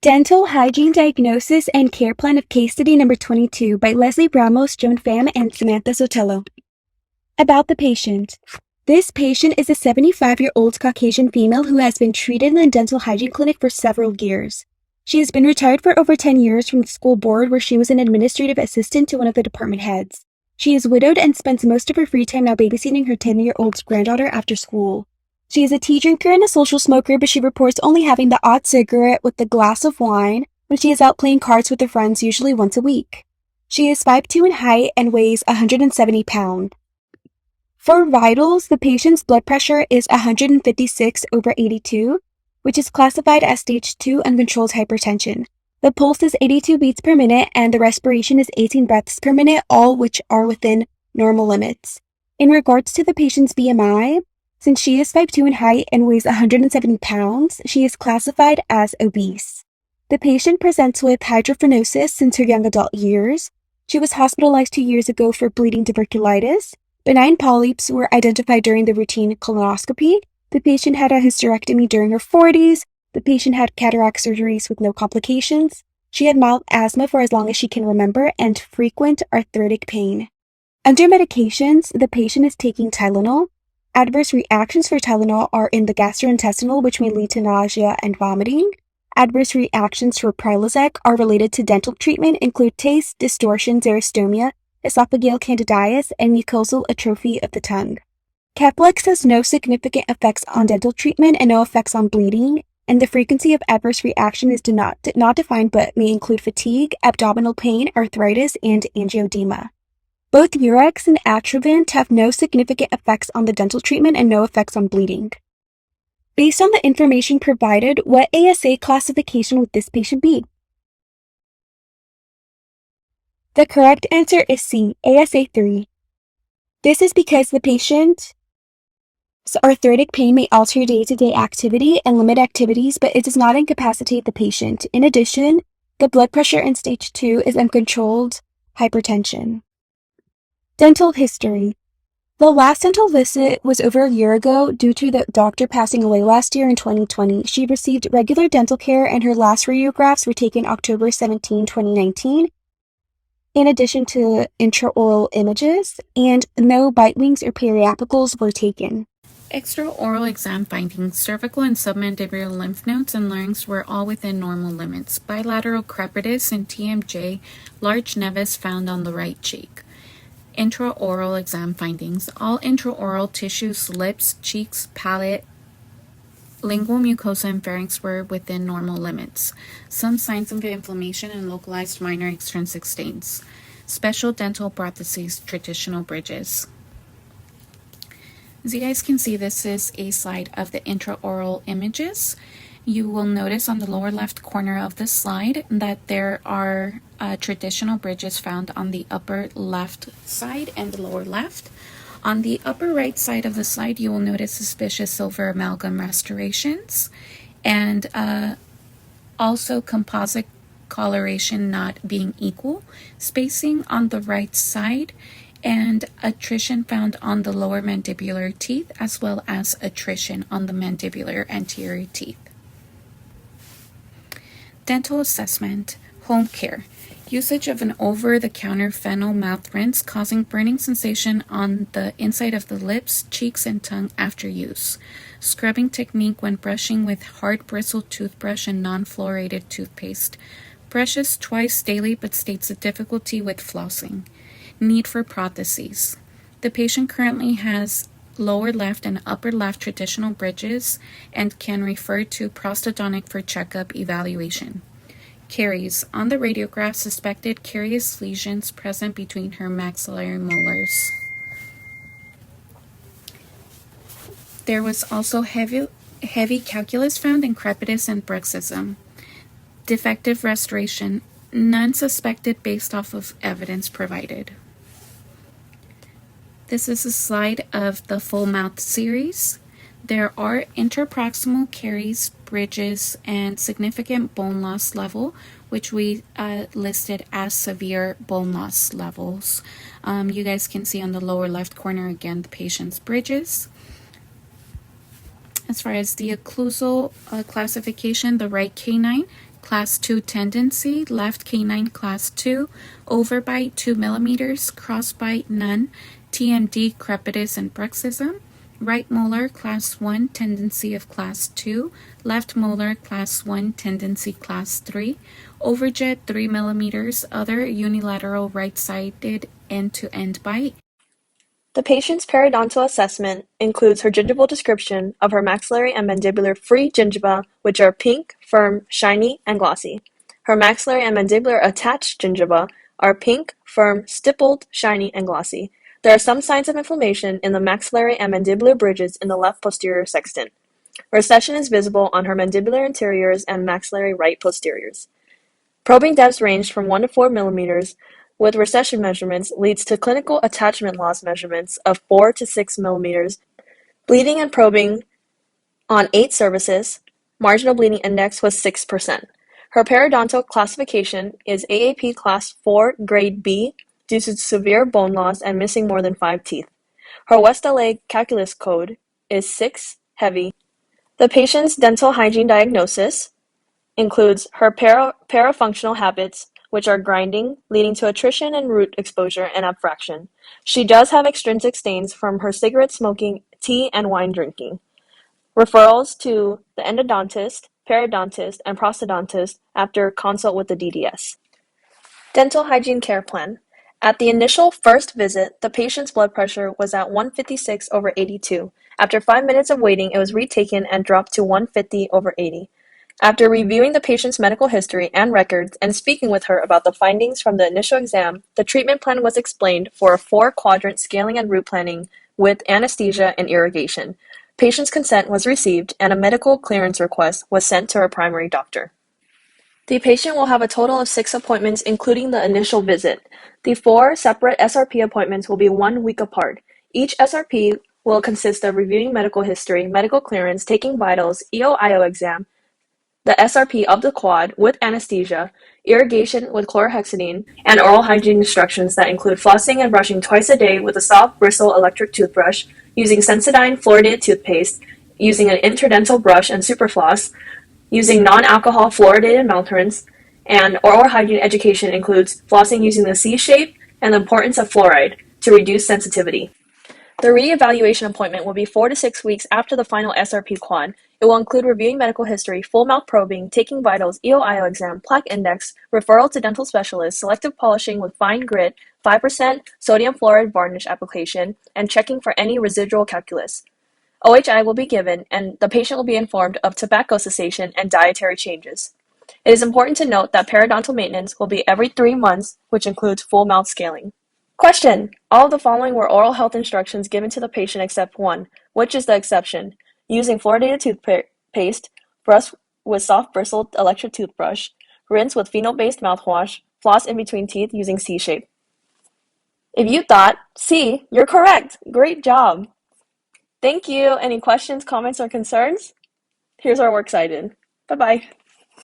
Dental Hygiene Diagnosis and Care Plan of Case Study Number 22 by Leslie Ramos, Joan Pham, and Samantha Sotelo. About the patient. This patient is a 75-year-old Caucasian female who has been treated in a dental hygiene clinic for several years. She has been retired for over 10 years from the school board where she was an administrative assistant to one of the department heads. She is widowed and spends most of her free time now babysitting her 10-year-old granddaughter after school. She is a tea drinker and a social smoker, but she reports only having the odd cigarette with a glass of wine when she is out playing cards with her friends, usually once a week. She is 5'2" in height and weighs 170 pounds. For vitals, the patient's blood pressure is 156/82, which is classified as stage 2 uncontrolled hypertension. The pulse is 82 beats per minute and the respiration is 18 breaths per minute, all which are within normal limits. In regards to the patient's BMI, since she is 5'2" in height and weighs 170 pounds, she is classified as obese. The patient presents with hydrophenosis since her young adult years. She was hospitalized 2 years ago for bleeding tuberculitis. Benign polyps were identified during the routine colonoscopy. The patient had a hysterectomy during her 40s. The patient had cataract surgeries with no complications. She had mild asthma for as long as she can remember and frequent arthritic pain. Under medications, the patient is taking Tylenol. Adverse reactions for Tylenol are in the gastrointestinal, which may lead to nausea and vomiting. Adverse reactions for Prilosec are related to dental treatment, include taste, distortion, xerostomia, esophageal candidiasis, and mucosal atrophy of the tongue. Keflex has no significant effects on dental treatment and no effects on bleeding, and the frequency of adverse reaction is not defined but may include fatigue, abdominal pain, arthritis, and angioedema. Both Urex and Atrovent have no significant effects on the dental treatment and no effects on bleeding. Based on the information provided, what ASA classification would this patient be? The correct answer is C, ASA 3. This is because the patient's arthritic pain may alter day-to-day activity and limit activities, but it does not incapacitate the patient. In addition, the blood pressure in stage 2 is uncontrolled hypertension. Dental history. The last dental visit was over a year ago due to the doctor passing away last year in 2020. She received regular dental care and her last radiographs were taken October 17, 2019, in addition to intraoral images, and no bite wings or periapicals were taken. Extraoral exam findings, cervical and submandibular lymph nodes and larynx were all within normal limits. Bilateral crepitus and TMJ, large nevus found on the right cheek. Intraoral exam findings, all intraoral tissues, lips, cheeks, palate, lingual mucosa, and pharynx were within normal limits. Some signs of inflammation and localized minor extrinsic stains. Special dental prostheses, traditional bridges. As you guys can see, this is a slide of the intraoral images. You will notice on the lower left corner of the slide that there are traditional bridges found on the upper left side and the lower left. On the upper right side of the slide, you will notice suspicious silver amalgam restorations and also composite coloration not being equal, spacing on the right side, and attrition found on the lower mandibular teeth, as well as attrition on the mandibular anterior teeth. Dental assessment, home care. Usage of an over-the-counter Phenol mouth rinse causing burning sensation on the inside of the lips, cheeks, and tongue after use. Scrubbing technique when brushing with hard bristled toothbrush and non-fluoridated toothpaste. Brushes twice daily but states a difficulty with flossing. Need for prostheses. The patient currently has lower left and upper left traditional bridges and can refer to prosthodontic for checkup evaluation. Caries. On the radiograph, suspected carious lesions present between her maxillary molars. There was also heavy calculus found in crepitus and bruxism. Defective restoration. None suspected based off of evidence provided. This is a slide of the full mouth series. There are interproximal caries, bridges, and significant bone loss level, which we listed as severe bone loss levels. You guys can see on the lower left corner again the patient's bridges. As far as the occlusal classification, the right canine class 2 tendency, left canine class 2, overbite 2 millimeters, crossbite none, TMD, crepitus, and bruxism. Right molar class 1 tendency of class 2, left molar class 1 tendency class 3, overjet 3 millimeters, other unilateral right-sided end-to-end bite. The patient's periodontal assessment includes her gingival description of her maxillary and mandibular free gingiva, which are pink, firm, shiny, and glossy. Her maxillary and mandibular attached gingiva are pink, firm, stippled, shiny, and glossy. There are some signs of inflammation in the maxillary and mandibular bridges in the left posterior sextant. Recession is visible on her mandibular anteriors and maxillary right posteriors. Probing depths ranged from 1 to 4 millimeters with recession measurements leads to clinical attachment loss measurements of 4 to 6 millimeters, bleeding and probing on 8 services, marginal bleeding index was 6%. Her periodontal classification is AAP class 4 grade B due to severe bone loss and missing more than 5 teeth. Her West LA calculus code is 6 heavy. The patient's dental hygiene diagnosis includes her parafunctional habits, which are grinding, leading to attrition and root exposure and abfraction. She does have extrinsic stains from her cigarette smoking, tea, and wine drinking. Referrals to the endodontist, periodontist, and prosthodontist after consult with the DDS. Dental hygiene care plan. At the initial first visit, the patient's blood pressure was at 156/82. After 5 minutes of waiting, it was retaken and dropped to 150/80. After reviewing the patient's medical history and records and speaking with her about the findings from the initial exam, the treatment plan was explained for a 4-quadrant scaling and route planning with anesthesia and irrigation. Patient's consent was received and a medical clearance request was sent to her primary doctor. The patient will have a total of 6 appointments including the initial visit. The 4 separate SRP appointments will be 1 week apart. Each SRP will consist of reviewing medical history, medical clearance, taking vitals, EO-IO exam, the SRP of the quad with anesthesia, irrigation with chlorhexidine, and oral hygiene instructions that include flossing and brushing twice a day with a soft bristle electric toothbrush, using Sensodyne fluoridated toothpaste, using an interdental brush and superfloss, using non-alcohol fluoridated mouth rinse, and oral hygiene education includes flossing using the C-shape and the importance of fluoride to reduce sensitivity. The re-evaluation appointment will be 4 to 6 weeks after the final SRP quad. It will include reviewing medical history, full mouth probing, taking vitals, EO-IO exam, plaque index, referral to dental specialist, selective polishing with fine grit, 5% sodium fluoride varnish application, and checking for any residual calculus. OHI will be given, and the patient will be informed of tobacco cessation and dietary changes. It is important to note that periodontal maintenance will be every 3 months, which includes full mouth scaling. Question: all of the following were oral health instructions given to the patient except one. Which is the exception? Using fluoridated toothpaste, brush with soft bristled electric toothbrush, rinse with phenol-based mouthwash, floss in between teeth using C-shape. If you thought C, you're correct. Great job. Thank you. Any questions, comments, or concerns? Here's our works cited. Bye-bye.